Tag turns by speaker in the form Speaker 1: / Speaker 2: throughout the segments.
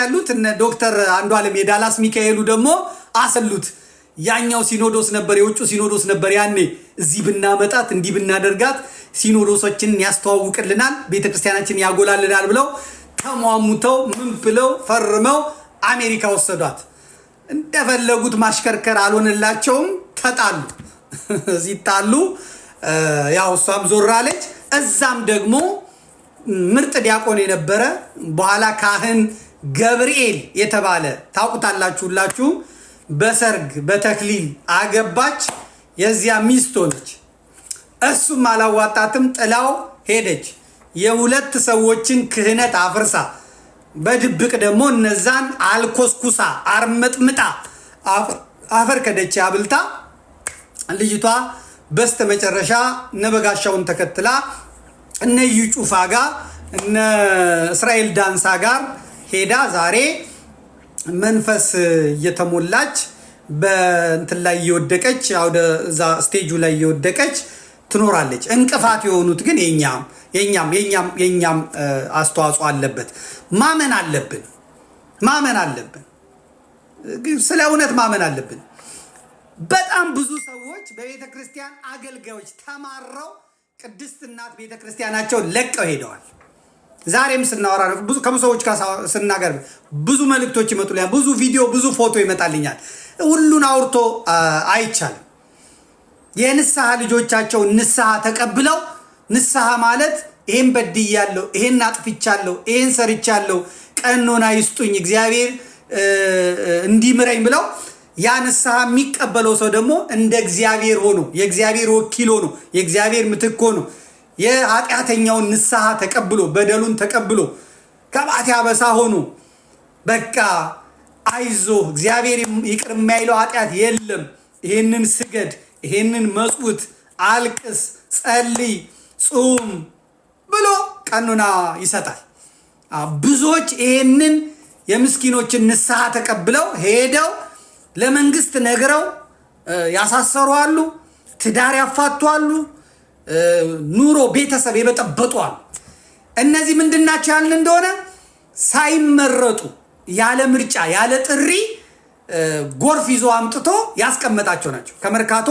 Speaker 1: ያሉት እነ ዶክተር አንዱዓለም የዳላስ ሚካኤሉ ደግሞ አሰሉት። ያኛው ሲኖዶስ ነበር፣ የውጭ ሲኖዶስ ነበር። ያኔ እዚህ ብናመጣት እንዲህ ብናደርጋት ሲኖዶሶችን ያስተዋውቅልናል፣ ቤተክርስቲያናችን ያጎላልናል ብለው ተሟሙተው ምን ብለው ፈርመው አሜሪካ ወሰዷት። እንደፈለጉት ማሽከርከር አልሆነላቸውም፣ ተጣሉ። ሲጣሉ ያው እሷም ዞራለች። እዛም ደግሞ ምርጥ ዲያቆን የነበረ በኋላ ካህን ገብርኤል የተባለ ታውቁታላችሁ ሁላችሁ፣ በሰርግ በተክሊል አገባች። የዚያ ሚስት ሆነች። እሱም አላዋጣትም፣ ጥላው ሄደች። የሁለት ሰዎችን ክህነት አፍርሳ በድብቅ ደግሞ እነዛን አልኮስኩሳ አርመጥምጣ አፈር ከደች አብልታ ልጅቷ በስተ መጨረሻ ነበጋሻውን ተከትላ እነ እዩ ጩፋ ጋር እነ እስራኤል ዳንሳ ጋር ሄዳ ዛሬ መንፈስ እየተሞላች በእንትን ላይ እየወደቀች ወደ እዛ ስቴጁ ላይ እየወደቀች ትኖራለች። እንቅፋት የሆኑት ግን የኛም አስተዋጽኦ አለበት። ማመን አለብን። ስለ እውነት ማመን አለብን። በጣም ብዙ ሰዎች በቤተ ክርስቲያን አገልጋዮች ተማረው ቅድስት እናት ቤተ ክርስቲያናቸውን ለቀው ሄደዋል። ዛሬም ስናወራ ብዙ ከሰዎች ጋር ስናገር ብዙ መልእክቶች ይመጡልኛል፣ ብዙ ቪዲዮ፣ ብዙ ፎቶ ይመጣልኛል። ሁሉን አውርቶ አይቻልም። የንስሐ ልጆቻቸው ንስሐ ተቀብለው ንስሐ ማለት ይሄን በድያለሁ፣ ይሄን አጥፍቻለሁ፣ ይሄን ሰርቻለሁ፣ ቀኖና ይስጡኝ እግዚአብሔር እንዲምረኝ ብለው ያ ንስሐ የሚቀበለው ሰው ደግሞ እንደ እግዚአብሔር ሆኖ የእግዚአብሔር ወኪል ሆኖ የእግዚአብሔር ምትክ ሆኖ የኃጢአተኛውን ንስሐ ተቀብሎ በደሉን ተቀብሎ ከባት ያበሳ ሆኖ በቃ አይዞ እግዚአብሔር ይቅር የማይለው ኃጢአት የለም፣ ይሄንን ስገድ፣ ይሄንን መጽውት፣ አልቅስ፣ ጸልይ፣ ጹም ብሎ ቀኑና ይሰጣል። ብዙዎች ይሄንን የምስኪኖችን ንስሐ ተቀብለው ሄደው ለመንግስት ነግረው ያሳሰሩ አሉ፣ ትዳር ያፋቱ አሉ፣ ኑሮ ቤተሰብ የበጠበጡ አሉ። እነዚህ ምንድናቸው ያልን እንደሆነ ሳይመረጡ ያለ ምርጫ ያለ ጥሪ ጎርፍ ይዞ አምጥቶ ያስቀመጣቸው ናቸው። ከመርካቶ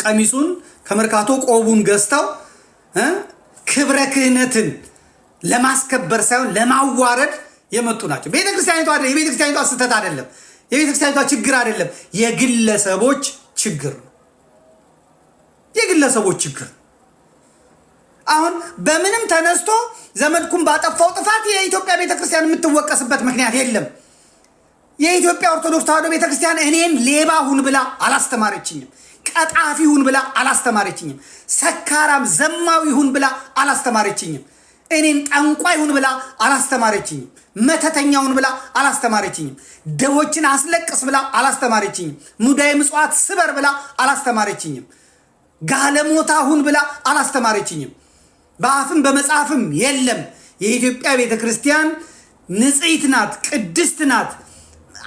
Speaker 1: ቀሚሱን ከመርካቶ ቆቡን ገዝተው ክብረ ክህነትን ለማስከበር ሳይሆን ለማዋረድ የመጡ ናቸው። ቤተክርስቲያኒቷ የቤተክርስቲያኒቷ ስህተት አይደለም፣ የቤተክርስቲያኒቷ ችግር አይደለም፣ የግለሰቦች ችግር ነው። የግለሰቦች ችግር አሁን በምንም ተነስቶ ዘመድኩን ባጠፋው ጥፋት የኢትዮጵያ ቤተክርስቲያን የምትወቀስበት ምክንያት የለም። የኢትዮጵያ ኦርቶዶክስ ተዋሕዶ ቤተክርስቲያን እኔን ሌባ ሁን ብላ አላስተማረችኝም። ቀጣፊ ሁን ብላ አላስተማረችኝም። ሰካራም ዘማዊ ሁን ብላ አላስተማረችኝም። እኔን ጠንቋይ ሁን ብላ አላስተማረችኝም። መተተኛ ሁን ብላ አላስተማረችኝም። ደቦችን አስለቅስ ብላ አላስተማረችኝም። ሙዳየ ምጽዋት ስበር ብላ አላስተማረችኝም። ጋለሞታ ሁን ብላ አላስተማረችኝም። በአፍም በመጽሐፍም የለም። የኢትዮጵያ ቤተክርስቲያን ንጽሕት ናት፣ ቅድስት ናት፣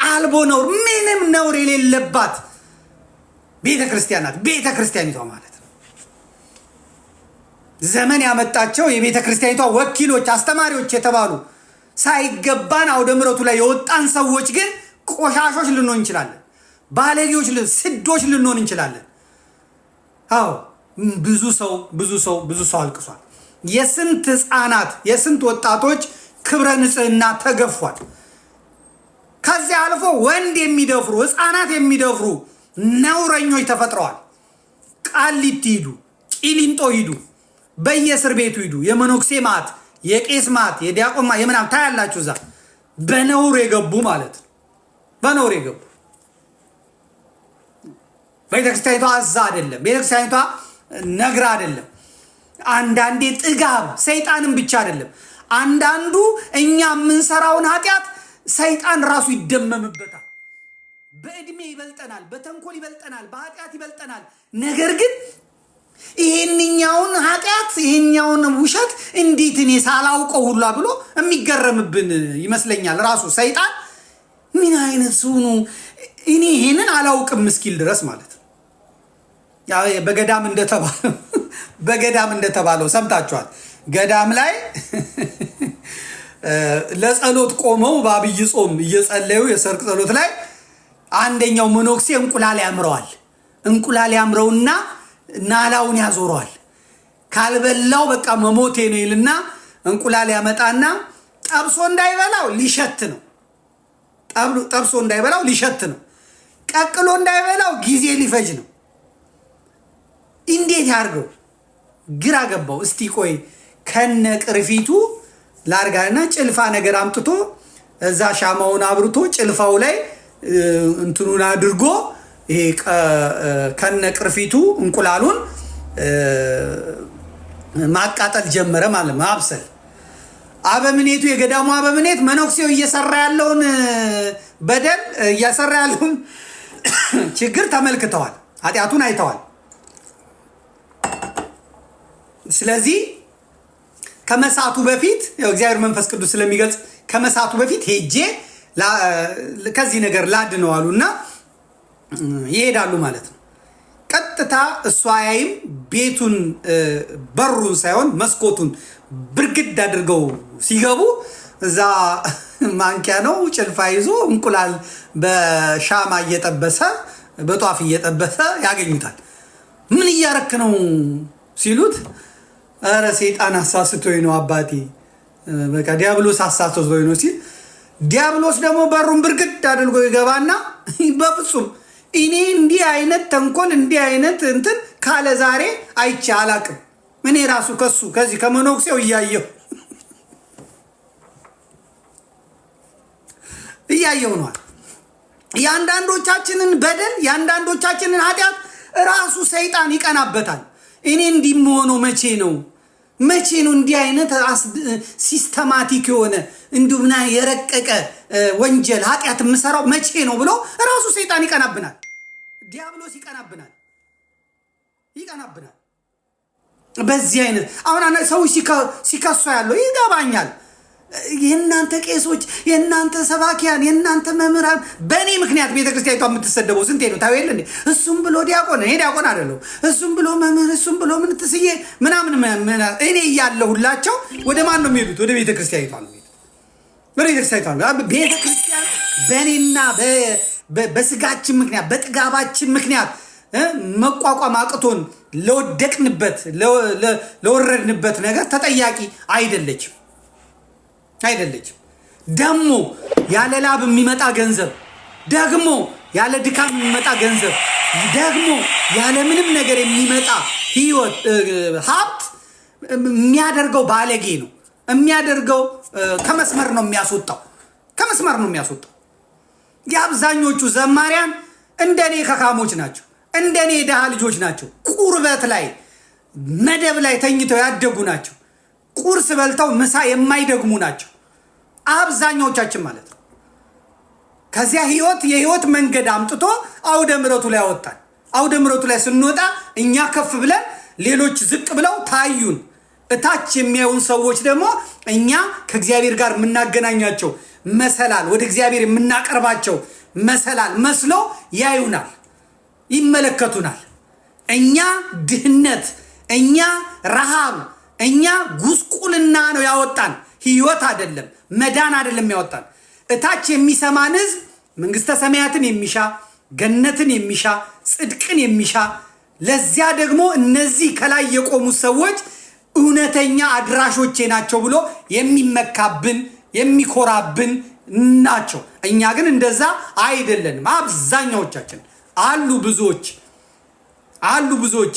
Speaker 1: አልቦ ነውር ምንም ነውር የሌለባት ቤተክርስቲያን ናት። ቤተክርስቲያኒቷ ማለት ነው። ዘመን ያመጣቸው የቤተክርስቲያኒቷ ወኪሎች፣ አስተማሪዎች የተባሉ ሳይገባን አውደ ምሕረቱ ላይ የወጣን ሰዎች ግን ቆሻሾች ልንሆን እንችላለን። ባለጌዎች፣ ስዶች ልንሆን እንችላለን። አዎ ብዙ ሰው አልቅሷል። የስንት ህፃናት የስንት ወጣቶች ክብረ ንጽህና ተገፏል። ከዚያ አልፎ ወንድ የሚደፍሩ ህፃናት የሚደፍሩ ነውረኞች ተፈጥረዋል። ቃሊቲ ሂዱ፣ ቂሊንጦ ሂዱ፣ በየእስር ቤቱ ሂዱ። የመኖክሴ ማት፣ የቄስ ማት፣ የዲያቆን ማት የምናም ታያላችሁ። እዛ በነውር የገቡ ማለት ነው። በነውር የገቡ ቤተክርስቲያኒቷ አዛ አይደለም፣ ቤተክርስቲያኒቷ ነግራ አይደለም። አንዳንዴ ጥጋብ ሰይጣንም ብቻ አይደለም። አንዳንዱ እኛ የምንሰራውን ኃጢአት ሰይጣን ራሱ ይደመምበታል። በእድሜ ይበልጠናል፣ በተንኮል ይበልጠናል፣ በኃጢአት ይበልጠናል። ነገር ግን ይሄንኛውን ኃጢአት ይሄንኛውን ውሸት እንዴት እኔ ሳላውቀው ሁላ ብሎ የሚገረምብን ይመስለኛል። ራሱ ሰይጣን ምን አይነት ሰው ነው እኔ ይሄንን አላውቅም እስኪል ድረስ ማለት ነው። ያው በገዳም እንደተባለው ሰምታችኋል። ገዳም ላይ ለጸሎት ቆመው በአብይ ጾም እየጸለዩ የሰርክ ጸሎት ላይ አንደኛው መነኩሴ እንቁላል ያምረዋል። እንቁላል ያምረውና ናላውን ያዞረዋል። ካልበላው በቃ መሞቴ ነው ይልና እንቁላል ያመጣና ጠብሶ እንዳይበላው ሊሸት ነው። ጠብሶ እንዳይበላው ሊሸት ነው። ቀቅሎ እንዳይበላው ጊዜ ሊፈጅ ነው። እንዴት ያርገው? ግራ ገባው። እስቲ ቆይ ከነ ቅርፊቱ ላርጋና ጭልፋ ነገር አምጥቶ እዛ ሻማውን አብርቶ ጭልፋው ላይ እንትኑን አድርጎ ይሄ ከነ ቅርፊቱ እንቁላሉን ማቃጠል ጀመረ ማለት ማብሰል። አበምኔቱ የገዳሙ አበምኔት መነኩሴው እየሰራ ያለውን በደል እየሰራ ያለውን ችግር ተመልክተዋል፣ ኃጢአቱን አይተዋል። ስለዚህ ከመሳቱ በፊት እግዚአብሔር መንፈስ ቅዱስ ስለሚገልጽ ከመሳቱ በፊት ሄጄ ከዚህ ነገር ላድነው አሉና ይሄዳሉ ማለት ነው። ቀጥታ እሷ ያይም ቤቱን በሩን ሳይሆን መስኮቱን ብርግድ አድርገው ሲገቡ እዛ ማንኪያ ነው ጭልፋ ይዞ እንቁላል በሻማ እየጠበሰ በጧፍ እየጠበሰ ያገኙታል። ምን እያረክ ነው ሲሉት ኧረ ሰይጣን አሳስቶኝ ነው አባቴ፣ በቃ ዲያብሎስ አሳስቶኝ ነው ሲል ዲያብሎስ ደግሞ በሩን ብርግድ አድርጎ ይገባና በፍጹም እኔ እንዲህ አይነት ተንኮል እንዲህ አይነት እንትን ካለ ዛሬ አይቼ አላቅም። እኔ ራሱ ከዚህ ከመነኩሴው እያየው ነው። የአንዳንዶቻችንን በደል የአንዳንዶቻችንን ኃጢአት ራሱ ሰይጣን ይቀናበታል። እኔ እንዲህ የምሆነው መቼ ነው እንዲህ አይነት ሲስተማቲክ የሆነ እንዲሁና የረቀቀ ወንጀል ኃጢአት የምሰራው መቼ ነው ብሎ ራሱ ሰይጣን ይቀናብናል። ዲያብሎስ ይቀናብናል። በዚህ አይነት አሁን ሰዎች ሲከሱ ያለው ይገባኛል። የእናንተ ቄሶች፣ የእናንተ ሰባኪያን፣ የእናንተ መምህራን በእኔ ምክንያት ቤተክርስቲያኒቷ የምትሰደበው ስንቴ ነው ታዩ የለ እንዴ? እሱም ብሎ ዲያቆን፣ እኔ ዲያቆን አይደለሁ፣ እሱም ብሎ መምህር፣ እሱም ብሎ ምንትስዬ ምናምን እኔ እያለሁላቸው ወደ ማን ነው የሚሄዱት? ወደ ቤተክርስቲያኒቷ ነው የሚሄዱት። ወደ ቤተክርስቲያኒቷ ነው። ቤተክርስቲያን በእኔና በስጋችን ምክንያት በጥጋባችን ምክንያት መቋቋም አቅቶን ለወደቅንበት ለወረድንበት ነገር ተጠያቂ አይደለችም። ደግሞ ያለ ላብ የሚመጣ ገንዘብ፣ ደግሞ ያለ ድካም የሚመጣ ገንዘብ፣ ደግሞ ያለ ምንም ነገር የሚመጣ ህይወት ሀብት የሚያደርገው ባለጌ ነው የሚያደርገው። ከመስመር ነው የሚያስወጣው። የአብዛኞቹ ዘማሪያን እንደኔ ከካሞች ናቸው። እንደኔ የድሃ ልጆች ናቸው። ቁርበት ላይ መደብ ላይ ተኝተው ያደጉ ናቸው። ቁርስ በልተው ምሳ የማይደግሙ ናቸው አብዛኛዎቻችን ማለት ነው። ከዚያ የህይወት መንገድ አምጥቶ አውደ ምሕረቱ ላይ አወጣን። አውደ ምሕረቱ ላይ ስንወጣ እኛ ከፍ ብለን ሌሎች ዝቅ ብለው ታዩን። እታች የሚያዩን ሰዎች ደግሞ እኛ ከእግዚአብሔር ጋር የምናገናኛቸው መሰላል፣ ወደ እግዚአብሔር የምናቀርባቸው መሰላል መስሎ ያዩናል፣ ይመለከቱናል። እኛ ድህነት፣ እኛ ረሃብ፣ እኛ ጉስቁልና ነው ያወጣን። ህይወት አይደለም፣ መዳን አይደለም ያወጣን። እታች የሚሰማን ህዝብ መንግስተ ሰማያትን የሚሻ ገነትን የሚሻ ጽድቅን የሚሻ ለዚያ ደግሞ እነዚህ ከላይ የቆሙት ሰዎች እውነተኛ አድራሾቼ ናቸው ብሎ የሚመካብን የሚኮራብን ናቸው። እኛ ግን እንደዛ አይደለንም። አብዛኛዎቻችን አሉ ብዙዎች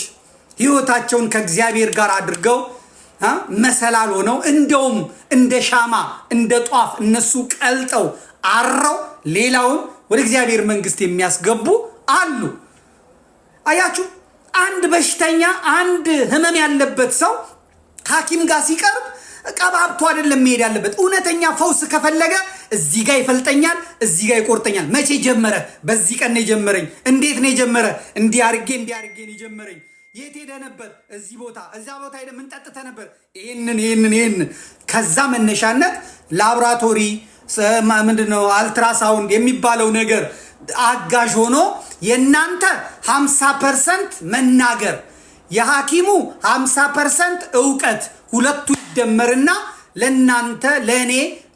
Speaker 1: ህይወታቸውን ከእግዚአብሔር ጋር አድርገው መሰላል ሆነው እንደውም እንደ ሻማ እንደ ጧፍ እነሱ ቀልጠው አረው ሌላውን ወደ እግዚአብሔር መንግስት የሚያስገቡ አሉ። አያችሁ፣ አንድ በሽተኛ አንድ ህመም ያለበት ሰው ሐኪም ጋር ሲቀርብ ቀባብቶ አይደለም መሄድ ያለበት። እውነተኛ ፈውስ ከፈለገ እዚህ ጋር ይፈልጠኛል፣ እዚህ ጋር ይቆርጠኛል። መቼ ጀመረ? በዚህ ቀን ነው የጀመረኝ። እንዴት ነው የጀመረ? እንዲህ አርጌ ነው የጀመረኝ። የት ሄደ ነበር? እዚህ ቦታ እዛ ቦታ ሄደ። ምን ጠጥተ ነበር? ይሄንን ከዛ መነሻነት ላቦራቶሪ ምንድነው አልትራሳውንድ የሚባለው ነገር አጋዥ ሆኖ የናንተ 50% መናገር የሐኪሙ 50% ዕውቀት ሁለቱ ይደመርና ለናንተ ለኔ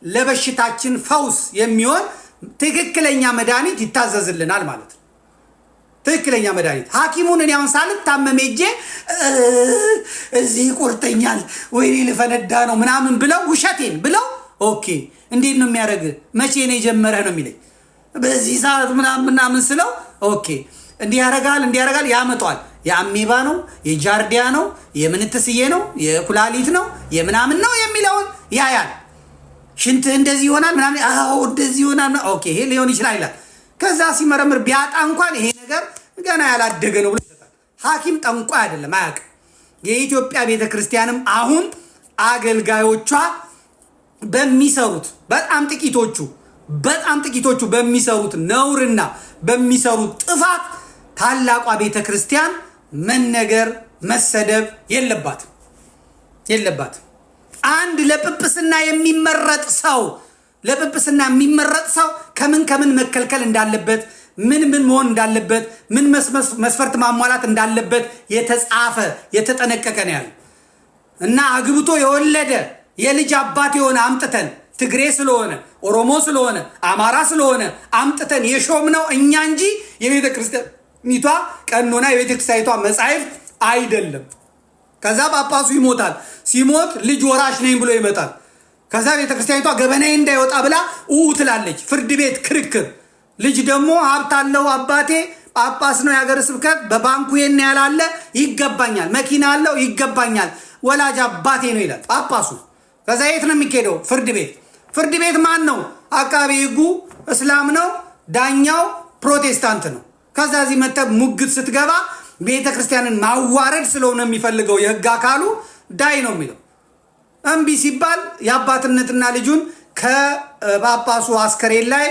Speaker 1: ለበሽታችን ፈውስ የሚሆን ትክክለኛ መድኃኒት ይታዘዝልናል ማለት ነው። ትክክለኛ መድኃኒት ሐኪሙን እኔ አሁን ሳልታመም ሄጄ እዚህ ይቆርጠኛል ወይኔ ልፈነዳ ነው ምናምን ብለው ውሸቴን ብለው ኦኬ እንዴት ነው የሚያደርግ መቼ ነው የጀመረህ ነው የሚለኝ በዚህ ሰዓት ምናምን ስለው ኦኬ እንዲህ ያደርጋል ያመጣዋል። የአሜባ ነው የጃርዲያ ነው የምንትስዬ ነው የኩላሊት ነው የምናምን ነው የሚለውን ያያል። ሽንት እንደዚህ ይሆናል ምናምን አዎ እንደዚህ ይሆናል ኦኬ ይሄ ሊሆን ይችላል ይላል። ከዛ ሲመረምር ቢያጣ እንኳን ይሄ ነገር ገና ያላደገ ነው ብሎ ይሰጣል። ሐኪም ጠንቋይ አይደለም አያውቅም። የኢትዮጵያ ቤተክርስቲያንም አሁን አገልጋዮቿ በሚሰሩት በጣም ጥቂቶቹ በሚሰሩት ነውርና በሚሰሩት ጥፋት ታላቋ ቤተክርስቲያን መነገር መሰደብ የለባትም። አንድ ለጵጵስና የሚመረጥ ሰው ከምን መከልከል እንዳለበት ምን መሆን እንዳለበት ምን መስፈርት ማሟላት እንዳለበት የተጻፈ የተጠነቀቀ ነው ያለው እና አግብቶ የወለደ የልጅ አባት የሆነ አምጥተን ትግሬ ስለሆነ ኦሮሞ ስለሆነ አማራ ስለሆነ አምጥተን የሾምነው እኛ እንጂ የቤተክርስቲያኒቷ ቀኖና የቤተክርስቲያኒቷ መጻሕፍት አይደለም። ከዛ ጳጳሱ ይሞታል። ሲሞት ልጅ ወራሽ ነኝ ብሎ ይመጣል። ከዛ ቤተክርስቲያኒቷ ገበናዬ እንዳይወጣ ብላ ትላለች። ፍርድ ቤት ክርክር። ልጅ ደግሞ ሀብት አለው አባቴ ጳጳስ ነው የሀገረ ስብከት በባንኩ የኔ ያላለ ይገባኛል፣ መኪና አለው ይገባኛል፣ ወላጅ አባቴ ነው ይላል ጳጳሱ። ከዛ የት ነው የሚኬደው? ፍርድ ቤት ማን ነው? አቃቤ ሕጉ እስላም ነው፣ ዳኛው ፕሮቴስታንት ነው። ከዛ እዚህ መተህ ሙግት ስትገባ ቤተክርስቲያንን ማዋረድ ስለሆነ የሚፈልገው የህግ አካሉ ዳይ ነው የሚለው። እምቢ ሲባል የአባትነትና ልጁን ከጳጳሱ አስከሬን ላይ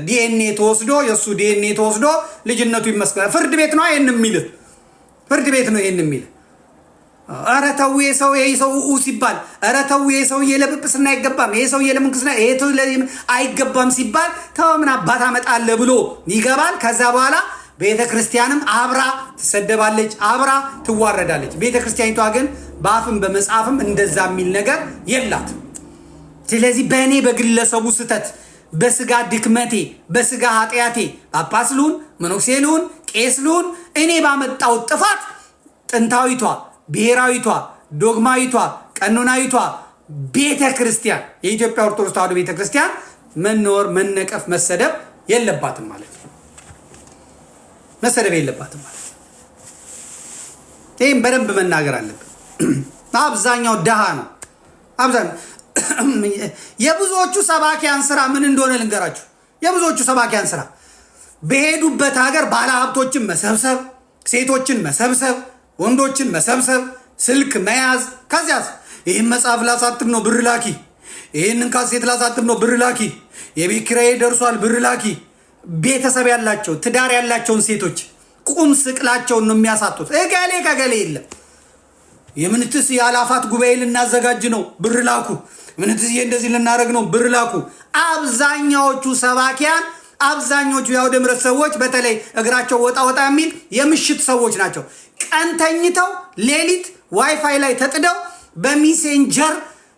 Speaker 1: ዲኤንኤ ተወስዶ የእሱ ዲኤንኤ ተወስዶ ልጅነቱ ይመስገናል። ፍርድ ቤት ነው ይሄን የሚል ኧረ ተው ሰው ሲባል ኧረ ተው ሰውዬ ለጵጵስና አይገባም፣ ይሄ ሰውዬ ለምንኩስና አይገባም ሲባል ተው ምን አባት አመጣለህ ብሎ ይገባል። ከዛ በኋላ ቤተክርስቲያንም አብራ ትሰደባለች፣ አብራ ትዋረዳለች። ቤተክርስቲያኒቷ ግን በአፍም በመጽሐፍም እንደዛ የሚል ነገር የላትም። ስለዚህ በእኔ በግለሰቡ ስተት በስጋ ድክመቴ በስጋ ኃጢአቴ ጳጳስ ልሁን መነኩሴ ልሁን ቄስ ልሁን እኔ ባመጣው ጥፋት ጥንታዊቷ ብሔራዊቷ ዶግማዊቷ ቀኖናዊቷ ቤተክርስቲያን የኢትዮጵያ ኦርቶዶክስ ተዋሕዶ ቤተክርስቲያን መኖር መነቀፍ መሰደብ የለባትም ማለት ነው። ይህም በደንብ መናገር አለብን። አብዛኛው ደሃ ነው። የብዙዎቹ ሰባኪያን ስራ ምን እንደሆነ ልንገራችሁ። የብዙዎቹ ሰባኪያን ስራ በሄዱበት ሀገር ባለሀብቶችን መሰብሰብ፣ ሴቶችን መሰብሰብ፣ ወንዶችን መሰብሰብ፣ ስልክ መያዝ። ከዚያስ ይህን መጽሐፍ ላሳትም ነው ብር ላኪ፣ ይህንን ካሴት ላሳትም ነው ብር ላኪ፣ የቤት ኪራዬ ደርሷል ብር ላኪ። ቤተሰብ ያላቸው ትዳር ያላቸውን ሴቶች ቁም ስቅላቸውን ነው የሚያሳጡት። እገሌ ከገሌ የለም። የምንትስ የአላፋት ጉባኤ ልናዘጋጅ ነው ብር ላኩ፣ ምንትስ እንደዚህ ልናደርግ ነው ብር ላኩ። አብዛኛዎቹ ሰባኪያን አብዛኞቹ የአውደ ምሕረት ሰዎች በተለይ እግራቸው ወጣ የሚል የምሽት ሰዎች ናቸው። ቀን ተኝተው ሌሊት ዋይፋይ ላይ ተጥደው በሜሴንጀር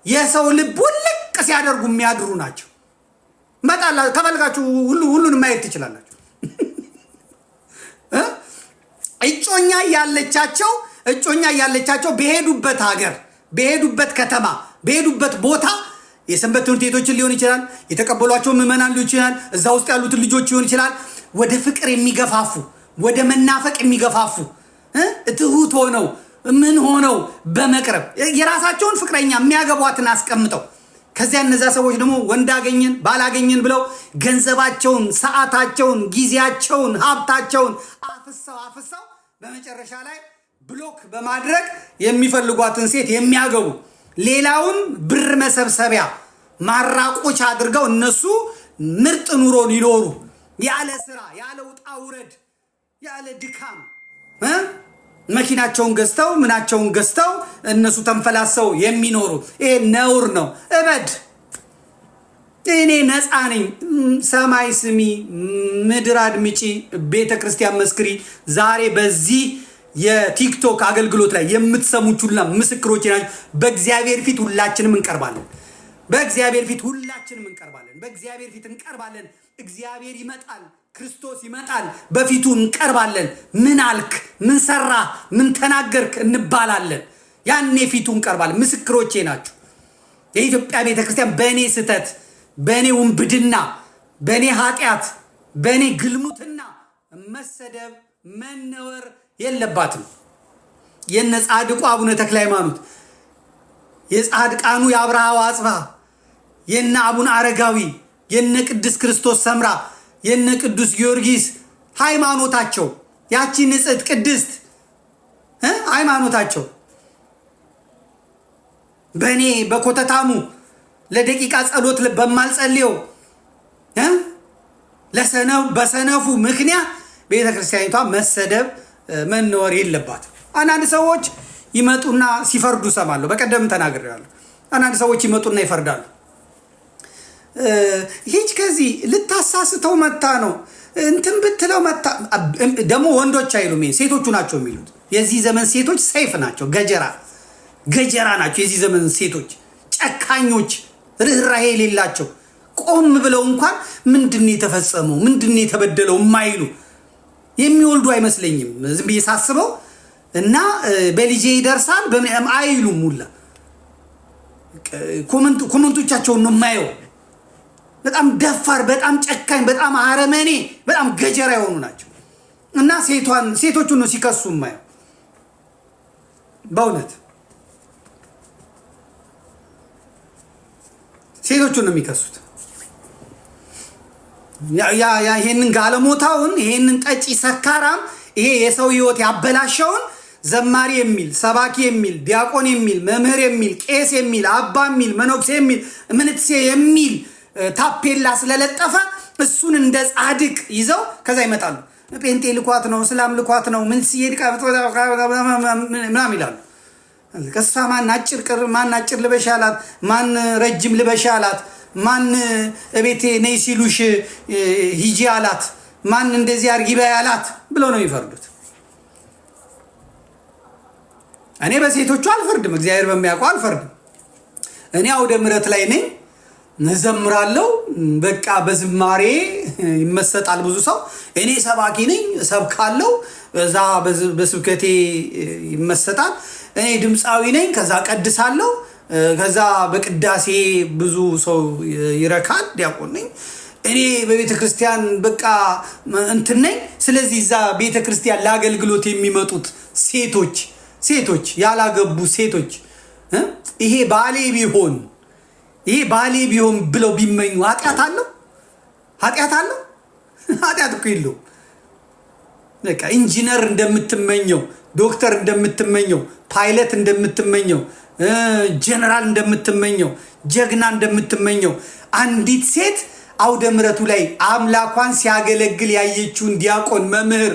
Speaker 1: የሰው ልብ ውልቅ ሲያደርጉ የሚያድሩ ናቸው። መጣላ ከፈልጋችሁ ሁሉንም ማየት ትችላላችሁ። እጮኛ ያለቻቸው በሄዱበት ሀገር በሄዱበት ከተማ በሄዱበት ቦታ የሰንበት ትምህርት ቤቶችን ሊሆን ይችላል፣ የተቀበሏቸው ምዕመናን ሊሆን ይችላል፣ እዛ ውስጥ ያሉትን ልጆች ሊሆን ይችላል። ወደ ፍቅር የሚገፋፉ ወደ መናፈቅ የሚገፋፉ ትሁት ሆነው በመቅረብ የራሳቸውን ፍቅረኛ የሚያገቧትን አስቀምጠው ከዚያ እነዛ ሰዎች ደግሞ ወንዳገኘን ባላገኘን ብለው ገንዘባቸውን፣ ሰዓታቸውን፣ ጊዜያቸውን፣ ሀብታቸውን አፍሰው በመጨረሻ ላይ ብሎክ በማድረግ የሚፈልጓትን ሴት የሚያገቡ ሌላውን ብር መሰብሰቢያ ማራቆች አድርገው እነሱ ምርጥ ኑሮ ሊኖሩ ያለ ስራ ያለ ውጣ ውረድ ያለ ድካም መኪናቸውን ገዝተው ምናቸውን ገዝተው እነሱ ተንፈላሰው የሚኖሩ ይሄ ነውር ነው። እበድ። እኔ ነፃ ነኝ። ሰማይ ስሚ፣ ምድር አድምጪ፣ ቤተክርስቲያን መስክሪ። ዛሬ በዚህ የቲክቶክ አገልግሎት ላይ የምትሰሙት ሁላ ምስክሮች ናቸው። በእግዚአብሔር ፊት ሁላችንም እንቀርባለን። በእግዚአብሔር ፊት ሁላችንም እንቀርባለን። በእግዚአብሔር ፊት እንቀርባለን። እግዚአብሔር ይመጣል፣ ክርስቶስ ይመጣል። በፊቱ እንቀርባለን። ምን አልክ፣ ምን ሰራ፣ ምን ተናገርክ እንባላለን። ያኔ ፊቱ እንቀርባለን። ምስክሮቼ ናችሁ። የኢትዮጵያ ቤተክርስቲያን በእኔ ስተት፣ በእኔ ውንብድና፣ በእኔ ኃጢአት፣ በእኔ ግልሙትና መሰደብ መነወር የለባትም። የነ ጻድቁ አቡነ ተክለ ሃይማኖት፣ የጻድቃኑ የአብርሃ ወአጽብሃ፣ የነ አቡነ አረጋዊ፣ የነ ቅዱስ ክርስቶስ ሰምራ፣ የነ ቅዱስ ጊዮርጊስ ሃይማኖታቸው ያቺ ንጽሕት ቅድስት ሃይማኖታቸው በእኔ በኮተታሙ ለደቂቃ ጸሎት በማልጸልየው በሰነፉ ምክንያት ቤተክርስቲያኒቷ መሰደብ መነወር የለባትም። አንዳንድ ሰዎች ይመጡና ሲፈርዱ ሰማለሁ። በቀደም ተናግሬያለሁ። አንዳንድ ሰዎች ይመጡና ይፈርዳሉ። ይህች ከዚህ ልታሳስተው መታ ነው እንትን ብትለው መታ። ደግሞ ወንዶች አይሉም፣ ሴቶቹ ናቸው የሚሉት። የዚህ ዘመን ሴቶች ሰይፍ ናቸው፣ ገጀራ ናቸው። የዚህ ዘመን ሴቶች ጨካኞች፣ ርኅራሄ የሌላቸው፣ ቆም ብለው እንኳን ምንድን የተፈጸመው ምንድን የተበደለው የማይሉ የሚወልዱ አይመስለኝም ዝም ብዬ ሳስበው። እና በልጄ ይደርሳል አይሉም ሁላ። ኮመንቶቻቸውን ነው የማየው። በጣም ደፋር፣ በጣም ጨካኝ፣ በጣም አረመኔ፣ በጣም ገጀራ የሆኑ ናቸው። እና ሴቶቹን ነው ሲከሱ የማየው። በእውነት ሴቶቹን ነው የሚከሱት። ይሄንን ጋለሞታውን፣ ይሄንን ጠጪ ሰካራም፣ ይሄ የሰው ህይወት ያበላሸውን ዘማሪ የሚል ሰባኪ የሚል ዲያቆን የሚል መምህር የሚል ቄስ የሚል አባ የሚል መነኩሴ የሚል ምንትሴ የሚል ታፔላ ስለለጠፈ እሱን እንደ ጻድቅ ይዘው ከዛ ይመጣሉ። ጴንጤ ልኳት ነው፣ እስላም ልኳት ነው፣ ምን ሲሄድ ምናምን ይላሉ። ከሷ ማን አጭር ልበሽ አላት፣ ማን ረጅም ልበሽ አላት፣ ማን እቤቴ ነይ ሲሉሽ ሂጂ አላት፣ ማን እንደዚህ አርጊ በይ አላት ብለው ነው የሚፈርዱት። እኔ በሴቶቹ አልፈርድም፣ እግዚአብሔር በሚያውቀው አልፈርድም። እኔ አውደ ምሕረት ላይ ነኝ፣ እዘምራለሁ። በቃ በዝማሬ ይመሰጣል ብዙ ሰው። እኔ ሰባኪ ነኝ፣ እሰብካለሁ፣ እዛ በስብከቴ ይመሰጣል። እኔ ድምፃዊ ነኝ፣ ከዛ ቀድሳለሁ፣ ከዛ በቅዳሴ ብዙ ሰው ይረካል፣ ዲያቆን ነኝ። እኔ በቤተ ክርስቲያን በቃ እንትን ነኝ። ስለዚህ እዛ ቤተ ክርስቲያን ለአገልግሎት የሚመጡት ሴቶች ያላገቡ ሴቶች ይሄ ባሌ ቢሆን ብለው ቢመኙ ኃጢአት አለው? ኃጢአት እኮ የለውም። በቃ ኢንጂነር እንደምትመኘው፣ ዶክተር እንደምትመኘው፣ ፓይለት እንደምትመኘው፣ ጀነራል እንደምትመኘው፣ ጀግና እንደምትመኘው አንዲት ሴት አውደ ምሕረቱ ላይ አምላኳን ሲያገለግል ያየችውን ዲያቆን መምህር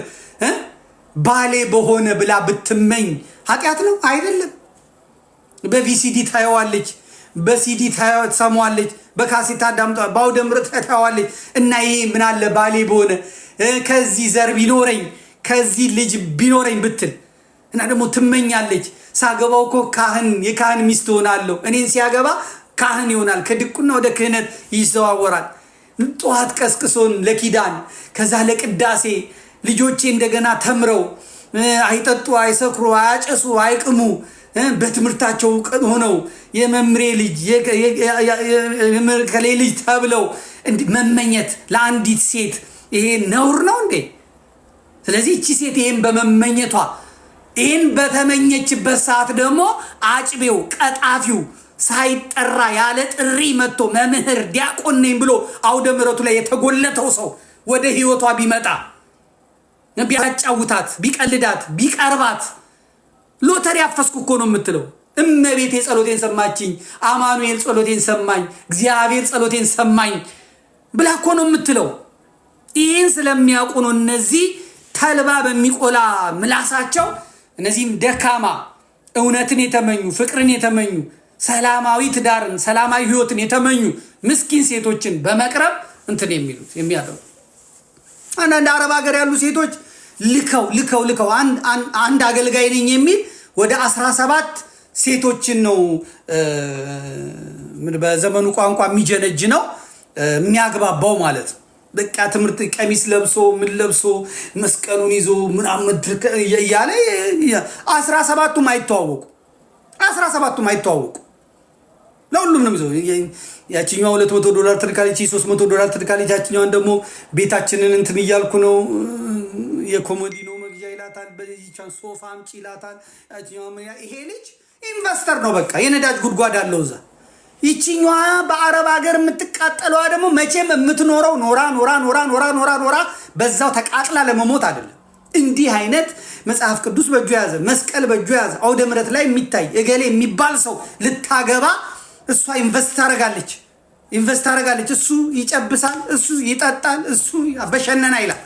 Speaker 1: ባሌ በሆነ ብላ ብትመኝ ኃጢአት ነው? አይደለም። በቪሲዲ ታየዋለች፣ በሲዲ ትሰማዋለች፣ በካሴት አዳምጣ፣ በአውደ ምሕረት ታየዋለች። እና ይሄ ምን አለ ባሌ በሆነ ከዚህ ዘር ቢኖረኝ ከዚህ ልጅ ቢኖረኝ ብትል እና ደግሞ ትመኛለች። ሳገባው እኮ የካህን ሚስት ሆናለሁ፣ እኔን ሲያገባ ካህን ይሆናል፣ ከድቁና ወደ ክህነት ይዘዋወራል። ጠዋት ቀስቅሶን ለኪዳን ከዛ ለቅዳሴ ልጆቼ እንደገና ተምረው አይጠጡ፣ አይሰክሩ፣ አያጨሱ፣ አይቅሙ በትምህርታቸው ሆነው የመምሬ ልጅ ከሌ ልጅ ተብለው መመኘት ለአንዲት ሴት ይሄ ነውር ነው እንዴ? ስለዚህ እቺ ሴት ይሄን በመመኘቷ ይሄን በተመኘችበት ሰዓት ደግሞ አጭቤው ቀጣፊው ሳይጠራ ያለ ጥሪ መጥቶ መምህር ዲያቆን ነኝ ብሎ አውደ ምሕረቱ ላይ የተጎለተው ሰው ወደ ህይወቷ ቢመጣ ቢያጫውታት፣ ቢቀልዳት፣ ቢቀርባት ሎተሪ አፈስኩ እኮ ነው የምትለው። እመቤቴ ጸሎቴን ሰማችኝ፣ አማኑኤል ጸሎቴን ሰማኝ፣ እግዚአብሔር ጸሎቴን ሰማኝ ብላ እኮ ነው የምትለው። ይህን ስለሚያውቁ ነው እነዚህ ተልባ በሚቆላ ምላሳቸው እነዚህም ደካማ እውነትን የተመኙ ፍቅርን የተመኙ ሰላማዊ ትዳርን ሰላማዊ ህይወትን የተመኙ ምስኪን ሴቶችን በመቅረብ እንትን የሚሉት የሚያደርጉ አንዳንድ አረብ ሀገር ያሉ ሴቶች ልከው አንድ አገልጋይ ነኝ የሚል ወደ 17 ሴቶችን ነው በዘመኑ ቋንቋ የሚጀነጅ ነው የሚያግባባው ማለት ነው። በቃ ትምህርት ቀሚስ ለብሶ ምን ለብሶ መስቀሉን ይዞ ምናምን እያለ 17ቱም አይተዋወቁ ለሁሉም ነው ይዘው ያቺኛው $200 ትልካለች፣ $300 ትልካለች። ያቺኛውን ደግሞ ቤታችንን እንትን እያልኩ ነው የኮሞዲኖ መግዣ ይላታል፣ በዚህቻን ሶፋ አምጪ ይላታል። ያቺኛው ይሄ ልጅ ኢንቨስተር ነው፣ በቃ የነዳጅ ጉድጓድ አለው እዛ። ይቺኛዋ በአረብ ሀገር የምትቃጠለዋ ደግሞ መቼም የምትኖረው ኖራ በዛው ተቃጥላ ለመሞት አይደለም። እንዲህ አይነት መጽሐፍ ቅዱስ በእጁ ያዘ፣ መስቀል በእጁ ያዘ፣ አውደ ምሕረት ላይ የሚታይ እገሌ የሚባል ሰው ልታገባ እሷ ኢንቨስት ታደርጋለች። እሱ ይጨብሳል፣ እሱ ይጠጣል፣ እሱ በሸነና ይላል።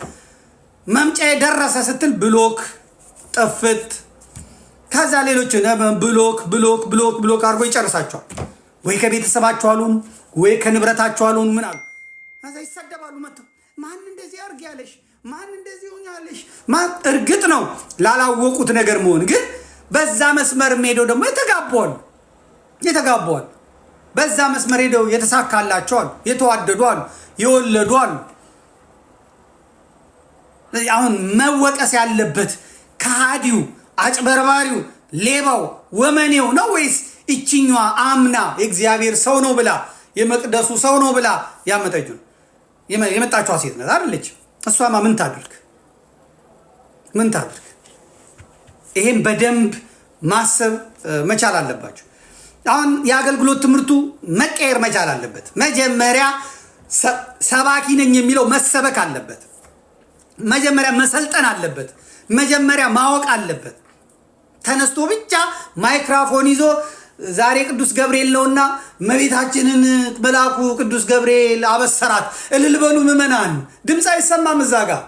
Speaker 1: መምጫ የደረሰ ስትል ብሎክ ጥፍት፣ ከዛ ሌሎች ብሎክ አድርጎ ይጨርሳቸዋል። ወይ ከቤተሰባቸው አሉን ወይ ከንብረታቸው አሉን ምን አሉ። ከዛ ይሰደባሉ መጥተው ማን እንደዚህ አርግ ያለሽ፣ ማን እንደዚህ ሆኝ ያለሽ። እርግጥ ነው ላላወቁት ነገር መሆን፣ ግን በዛ መስመር ሄደው ደግሞ የተጋባዋል በዛ መስመር ሄደው የተሳካላቸው አሉ፣ የተዋደዱ አሉ፣ የወለዱ አሉ። አሁን መወቀስ ያለበት ከሃዲው፣ አጭበርባሪው፣ ሌባው፣ ወመኔው ነው ወይስ እቺኛዋ አምና የእግዚአብሔር ሰው ነው ብላ የመቅደሱ ሰው ነው ብላ ያመጠችው የመጣችዋ ሴት ናት አይደለች? እሷማ ምን ታድርግ? ይሄን በደንብ ማሰብ መቻል አለባቸው። አሁን የአገልግሎት ትምህርቱ መቀየር መቻል አለበት። መጀመሪያ ሰባኪ ነኝ የሚለው መሰበክ አለበት። መጀመሪያ መሰልጠን አለበት። መጀመሪያ ማወቅ አለበት። ተነስቶ ብቻ ማይክራፎን ይዞ ዛሬ ቅዱስ ገብርኤል ነውና እመቤታችንን መልአኩ ቅዱስ ገብርኤል አበሰራት እልል በሉ ምዕመናን፣ ድምፅ አይሰማም እዛ ጋር።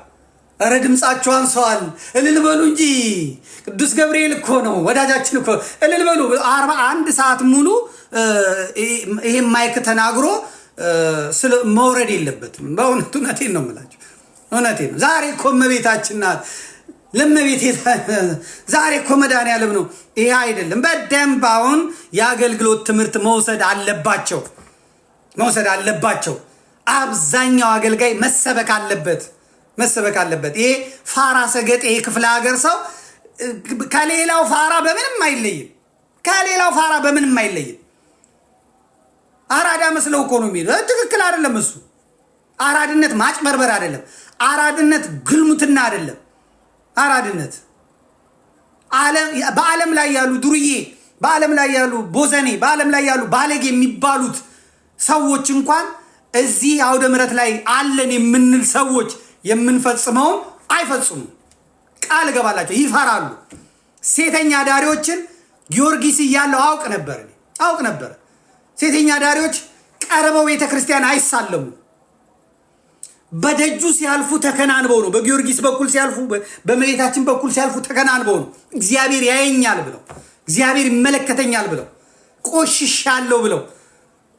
Speaker 1: ኧረ ድምፃቸው አንሰዋል፣ እልል በሉ እንጂ ቅዱስ ገብርኤል እኮ ነው ወዳጃችን እኮ፣ እልል በሉ። 41 ሰዓት ሙሉ ይሄን ማይክ ተናግሮ መውረድ የለበትም። በእውነት እውነቴን ነው የምላቸው፣ እውነቴን ነው። ዛሬ እኮ እመቤታችን ናት፣ ለእመቤቴ ዛሬ እኮ መድኃኒዓለም ነው። ይሄ አይደለም። በደንብ አሁን የአገልግሎት ትምህርት መውሰድ አለባቸው። አብዛኛው አገልጋይ መሰበክ አለበት። ይሄ ፋራ ሰገጤ የክፍለ ሀገር ሰው ከሌላው ፋራ በምንም አይለይም። አራዳ መስለው እኮ ነው የሚለው። ትክክል አይደለም እሱ። አራድነት ማጭበርበር አይደለም። አራድነት ግልሙትና አይደለም። አራድነት በዓለም ላይ ያሉ ዱርዬ፣ በዓለም ላይ ያሉ ቦዘኔ፣ በዓለም ላይ ያሉ ባለጌ የሚባሉት ሰዎች እንኳን እዚህ አውደ ምሕረት ላይ አለን የምንል ሰዎች የምንፈጽመውን አይፈጽሙም። ቃል ገባላቸው፣ ይፈራሉ። ሴተኛ ዳሪዎችን ጊዮርጊስ እያለው አውቅ ነበር። ሴተኛ ዳሪዎች ቀርበው ቤተክርስቲያን አይሳለሙ። በደጁ ሲያልፉ ተከናንበው ነው። በጊዮርጊስ በኩል ሲያልፉ፣ በመሬታችን በኩል ሲያልፉ ተከናንበው ነው። እግዚአብሔር ያየኛል ብለው፣ እግዚአብሔር ይመለከተኛል ብለው፣ ቆሽሻለሁ ብለው፣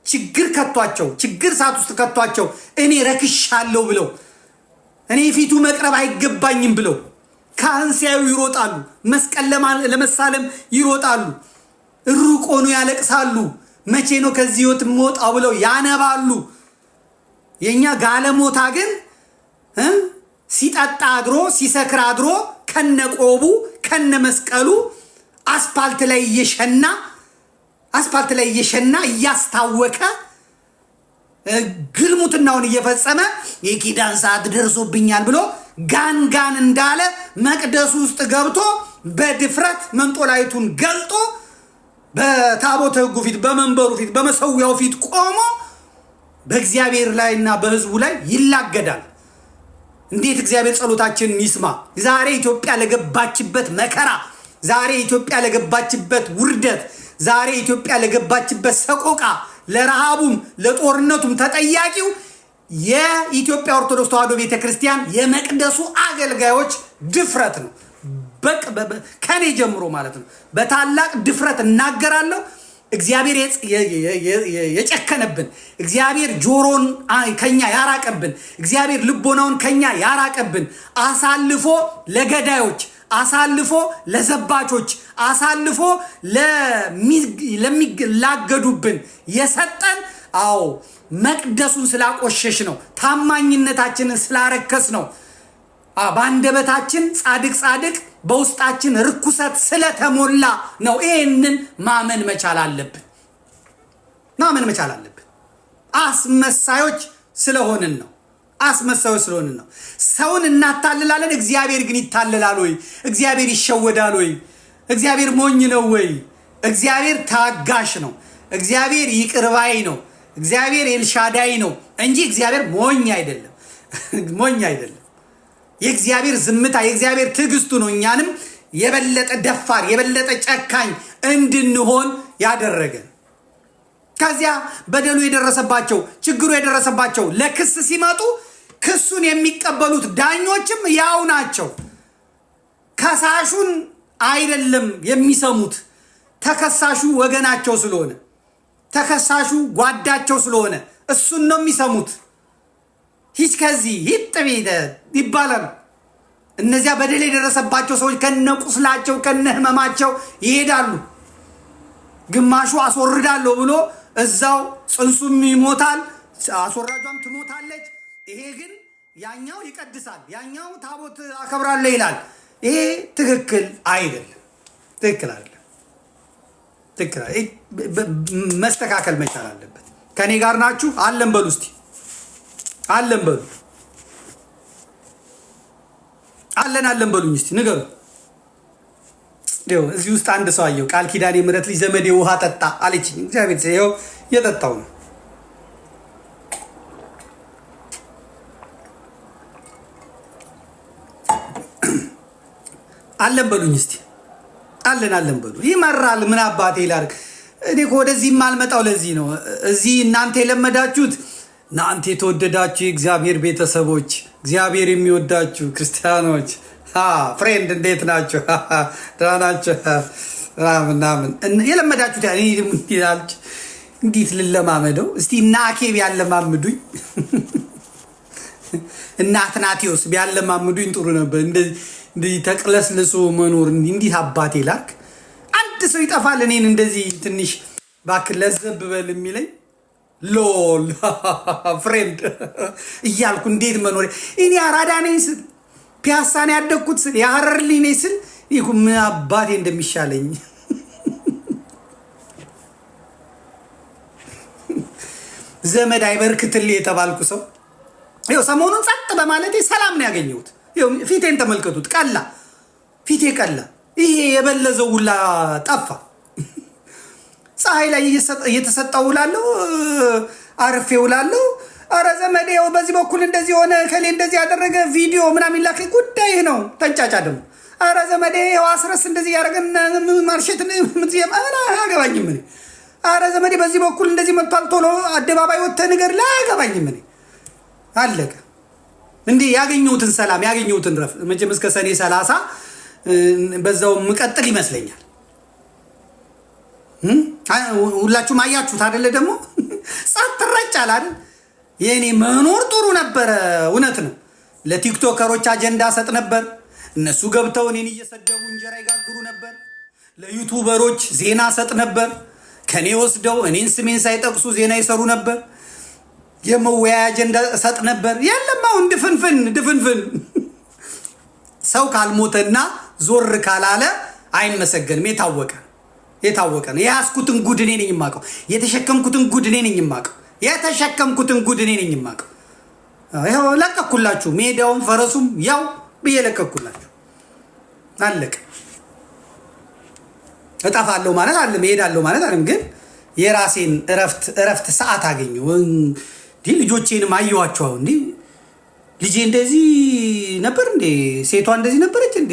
Speaker 1: ችግር ሰዓት ውስጥ ከቷቸው እኔ ረክሻለሁ ብለው፣ እኔ ፊቱ መቅረብ አይገባኝም ብለው ካህን ሲያዩ ይሮጣሉ። መስቀል ለመሳለም ይሮጣሉ። ሩቅ ሆኖ ያለቅሳሉ። መቼ ነው ከዚህ ህይወት የምወጣው ብለው ያነባሉ። የኛ ጋለሞታ ግን ሲጠጣ አድሮ ሲሰክር አድሮ ከነቆቡ ከነመስቀሉ አስፓልት ላይ እየሸና እያስታወከ ግልሙትናውን እየፈጸመ የኪዳን ሰዓት ደርሶብኛል ብሎ ጋንጋን እንዳለ መቅደሱ ውስጥ ገብቶ በድፍረት መንጦላይቱን ገልጦ በታቦተ ሕጉ ፊት፣ በመንበሩ ፊት፣ በመሰዊያው ፊት ቆሞ በእግዚአብሔር ላይና በህዝቡ ላይ ይላገዳል። እንዴት እግዚአብሔር ጸሎታችንን ይስማ። ዛሬ ኢትዮጵያ ለገባችበት መከራ፣ ዛሬ ኢትዮጵያ ለገባችበት ውርደት፣ ዛሬ ኢትዮጵያ ለገባችበት ሰቆቃ፣ ለረሃቡም ለጦርነቱም ተጠያቂው የኢትዮጵያ ኦርቶዶክስ ተዋሕዶ ቤተክርስቲያን የመቅደሱ አገልጋዮች ድፍረት ነው። ከኔ ጀምሮ ማለት ነው። በታላቅ ድፍረት እናገራለሁ። እግዚአብሔር የጨከነብን፣ እግዚአብሔር ጆሮን ከኛ ያራቀብን፣ እግዚአብሔር ልቦናውን ከኛ ያራቀብን፣ አሳልፎ ለገዳዮች፣ አሳልፎ ለዘባቾች፣ አሳልፎ ለሚላገዱብን የሰጠን አዎ መቅደሱን ስላቆሸሽ ነው። ታማኝነታችንን ስላረከስ ነው። በአንደበታችን ጻድቅ ጻድቅ በውስጣችን ርኩሰት ስለተሞላ ነው። ይህንን ማመን መቻል አለብን። ማመን መቻል አለብን። አስመሳዮች ስለሆንን ነው። አስመሳዮች ስለሆንን ነው። ሰውን እናታልላለን፣ እግዚአብሔር ግን ይታለላል ወይ? እግዚአብሔር ይሸወዳል ወይ? እግዚአብሔር ሞኝ ነው ወይ? እግዚአብሔር ታጋሽ ነው። እግዚአብሔር ይቅርባይ ነው። እግዚአብሔር ኤልሻዳይ ነው እንጂ እግዚአብሔር ሞኝ አይደለም። ሞኝ አይደለም። የእግዚአብሔር ዝምታ የእግዚአብሔር ትዕግስቱ ነው እኛንም የበለጠ ደፋር የበለጠ ጨካኝ እንድንሆን ያደረገን። ከዚያ በደሉ የደረሰባቸው ችግሩ የደረሰባቸው ለክስ ሲመጡ ክሱን የሚቀበሉት ዳኞችም ያው ናቸው። ከሳሹን አይደለም የሚሰሙት፣ ተከሳሹ ወገናቸው ስለሆነ ተከሳሹ ጓዳቸው ስለሆነ እሱን ነው የሚሰሙት። ሂድ ከዚህ ሂድ ይባላል። እነዚያ በደል የደረሰባቸው ሰዎች ከነቁስላቸው ከነህመማቸው ይሄዳሉ። ግማሹ አስወርዳለሁ ብሎ እዛው ጽንሱም ይሞታል፣ አስወራጇም ትሞታለች። ይሄ ግን ያኛው ይቀድሳል፣ ያኛው ታቦት አከብራለሁ ይላል። ይሄ ትክክል አይደለም። ትክክል አይደለም። መስተካከል መቻል አለበት። ከኔ ጋር ናችሁ? አለን በሉ እስቲ አለን በሉ። አለን በሉኝ እስቲ ንገሩ። እዚህ ውስጥ አንድ ሰው አየው። ቃል ኪዳኔ ምሕረት ልጅ ዘመዴ ውሃ ጠጣ አለችኝ። እግዚአብሔር ይኸው የጠጣው ነው። አለን በሉኝ እስቲ አለን በሉ። ይመራል። ምን አባቴ ላድርግ እኔ ወደዚህ የማልመጣው ለዚህ ነው። እዚህ እናንተ የለመዳችሁት እናንተ የተወደዳችሁ የእግዚአብሔር ቤተሰቦች፣ እግዚአብሔር የሚወዳችሁ ክርስቲያኖች ፍሬንድ እንዴት ናቸው? ደህና ናቸው ምናምን የለመዳችሁት እንዴት ልለማመደው እስቲ? እና አኬብ ያለማምዱኝ እና አትናቴዎስ ቢያለማምዱኝ ጥሩ ነበር። እንደዚህ ተቅለስልሶ መኖር እንዲህ አባቴ ላክ። አንድ ሰው ይጠፋል እኔን እንደዚህ ትንሽ እባክህ ለዘብ በል የሚለኝ ሎል ፍሬንድ እያልኩ እንዴት መኖር? እኔ አራዳ ነኝ ስል ፒያሳን ያደግኩት ስል የሐረርልኝ ነኝ ስል ምን አባቴ እንደሚሻለኝ ዘመድ አይበርክትልኝ የተባልኩ ሰው ይኸው ሰሞኑን ጸጥ በማለቴ ሰላም ነው ያገኘሁት። ፊቴን ተመልከቱት። ቀላ ፊቴ ቀላ። ይሄ የበለዘው ሁላ ጠፋ። ፀሐይ ላይ እየተሰጠው ውላለሁ፣ አርፌ ውላለሁ። አረ ዘመዴ በዚህ በኩል እንደዚህ ሆነ፣ ከሌ እንደዚህ ያደረገ ቪዲዮ ምናምን ላከ። ጉዳይ ነው ተንጫጫ ደግሞ። አረ ዘመዴ አስረስ እንደዚህ ያደረገን ማርሼት አያገባኝም እኔ። አረ ዘመዴ በዚህ በኩል እንደዚህ መጥቷል፣ ቶሎ አደባባይ ወጥተህ ንገር። አያገባኝም እኔ። አለቀ። እንዲህ ያገኘሁትን ሰላም ያገኘሁትን ረፍ መቼም እስከ ሰኔ 30 በዛው ምቀጥል ይመስለኛል። ሁላችሁም አያችሁት አይደለ? ደግሞ ጸጥ ረጫል አይደል? የኔ መኖር ጥሩ ነበረ። እውነት ነው። ለቲክቶከሮች አጀንዳ ሰጥ ነበር። እነሱ ገብተው እኔን እየሰደቡ እንጀራ ይጋግሩ ነበር። ለዩቱበሮች ዜና ሰጥ ነበር። ከኔ ወስደው እኔን ስሜን ሳይጠቅሱ ዜና ይሰሩ ነበር። የመወያያ አጀንዳ ሰጥ ነበር። የለም አሁን ድፍንፍን ሰው ካልሞተና ዞር ካላለ አይመሰገንም። የታወቀ ነው። የያዝኩትን ጉድ እኔ ነኝ የማውቀው። የተሸከምኩትን ጉድ እኔ ነኝ የማውቀው። ይኸው ለቀኩላችሁ። ሜዳውን ፈረሱም ያው ብዬ ለቀኩላችሁ። አለቀ። እጠፋለሁ ማለት አለም፣ እሄዳለሁ ማለት አለም። ግን የራሴን እረፍት ሰዓት አገኘሁ። ልጆቼንም አየኋቸው። እንዲህ ልጄ እንደዚህ ነበር እንዴ? ሴቷ እንደዚህ ነበረች እንዴ?